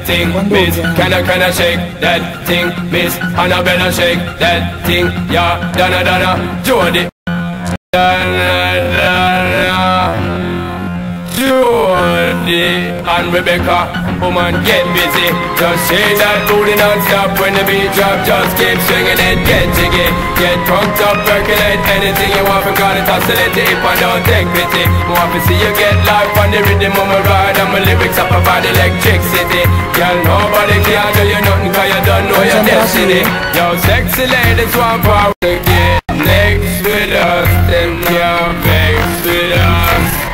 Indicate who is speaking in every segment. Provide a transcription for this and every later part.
Speaker 1: thing, miss. Can I shake that thing, miss? Annabella shake that thing, yeah. Donna, Jody. Jody and Rebecca, woman get busy. Just shake that booty non-stop when the beat drop. Just keep swinging it, get jiggy. Get crunked up, percolate anything you want. Forgot it, oscillate it if I don't take pity. Want to see you get life on the rhythm of my ride. And my lyrics up about electricity. Girl, nobody can do you nothing cause you don't know your destiny. Yo, sexy ladies want power to get next with us. Them can't vex with us.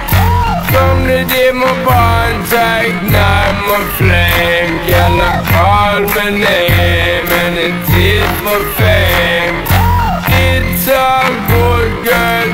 Speaker 1: From the day my bonds ignite my flame. Girl, I call my name and it is my fame. It's a good girl,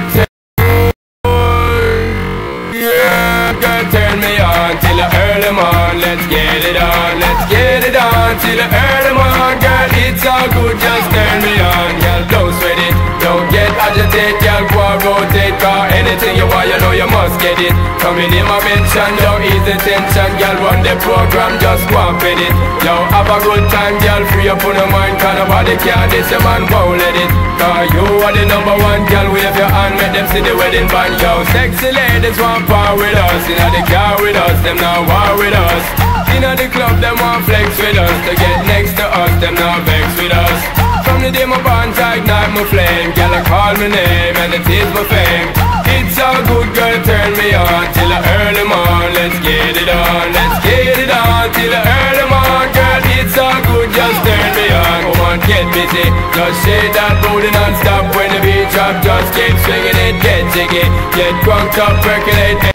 Speaker 1: girl, turn me on till I early morn. Let's get it on, let's get it on till I early morn. Girl, it's all good, just turn me on. Girl, don't sweat it, don't get agitated. Girl, go and rotate, cause anything you want, you know you must get it. Coming in my mention, don't ease the tension. Girl, run the program, just go and fit it. Yo, have a good time, girl, free up on your mind. Cause nobody can this, your man won't let it. Cause you are the number one, girl, wave your hand, make them see the wedding band. Yo, sexy ladies want power with us. Inna the car with us, them now war with us. Inna the club, them want flex with us. To get next to us, them now vex with us. From the day my bonds ignite my flame. Girl, I call my name and it is my fame. It's all good, girl, turn me on till I early morn. Let's get it on, let's get it on till I early morn. Girl, it's all good, just turn me on. Come on, get busy, just shake that booty non-stop. When the beat drop, just keep swinging it, get jiggy. Get crunked up, percolate.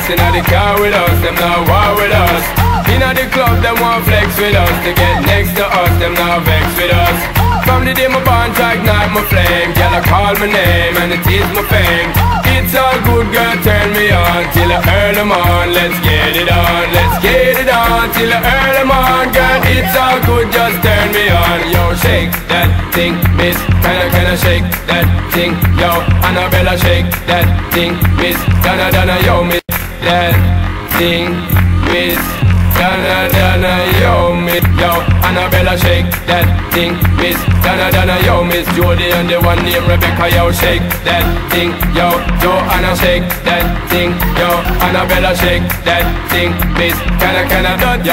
Speaker 1: Inna the car with us, them now war with us. Inna the club, them want flex with us. To get next to us, them now vex with us. From the day my bonds ignite my flame. Girl, I call my name and it is my fame. It's all good, girl, turn me on till I early morn. Let's get it on, let's get it on till I early morn. Girl, it's all good, just turn me on. Yo, shake that thing, miss. Can I shake that thing? Yo, Annabella, shake that thing, miss. Donna, yo, miss. That thing, miss. Donna, yo, miss. Yo, Annabella, shake that thing, miss. Donna, yo, miss. Jody and the one named Rebecca, yo, shake that thing. Yo, Joanna, shake that thing. Yo, Annabella, shake that thing, miss. Can I, yo,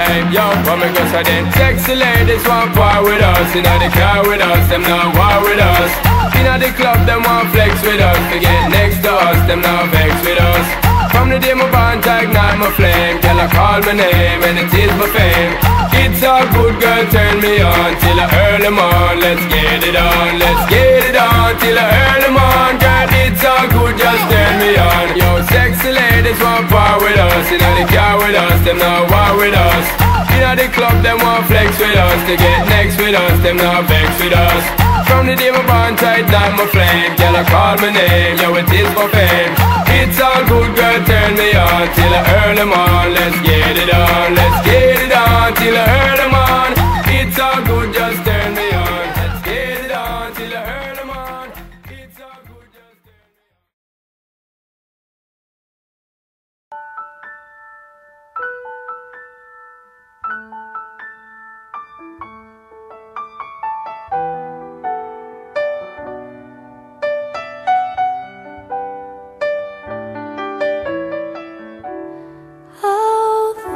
Speaker 1: hey, yo, what me go say then? Sexy ladies want war with us. Inna the car with us, them now war with us. Inna the club, them want flex with us. To get next to us, them now vex with us. From the day my bonds ignite my flame. Girl, I call my name and it is my fame. It's all good, girl, turn me on till I early morn. Let's get it on, let's get it on till I early morn. Girl, it's all good, just turn me on. Yo, sexy ladies want power with us. Inna the car with us, them now war with us. Inna the club, them want flex with us. To get next with us, them now vex with us. From the day my bonds ignite my flame. Girl, I call my name, yo, it is my fame. It's all good, girl, turn me on till I early morn. Let's get it on, let's get it on till I early morn. It's all good, just turn me on. Let's get it on till I early morn. It's all good, just turn me on.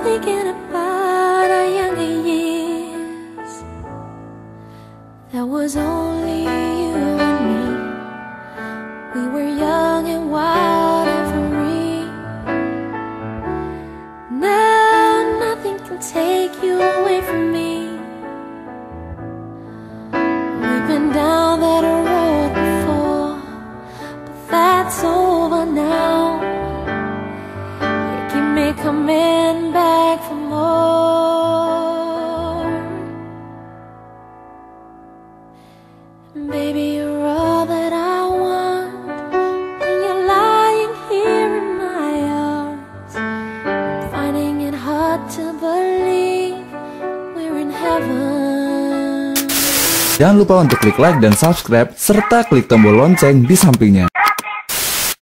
Speaker 2: Thinking about our younger years, there was only you and me. We were young and wild and free. Now nothing can take you away from me. We've been down that road before, but that's over now. You keep me coming back for more. Baby, you're all that I want when you're lying here in my arms. believe we're in heaven.
Speaker 3: Jangan lupa untuk klik like dan subscribe serta klik tombol lonceng di sampingnya.